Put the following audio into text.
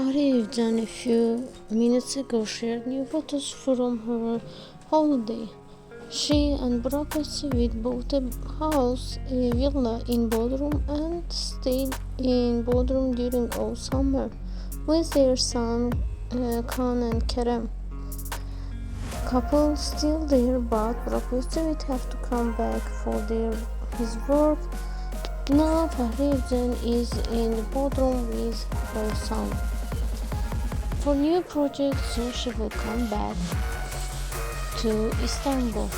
FAHRİYE a few minutes ago shared new photos from her holiday. She and Burak bought a house, a villa in Bodrum, and stayed in Bodrum during all summer with their son Kaan and Kerem. Couple still there, but Burak would have to come back for his work. Now FAHRİYE is in Bodrum with her son. For new projects, soon she will come back to Istanbul.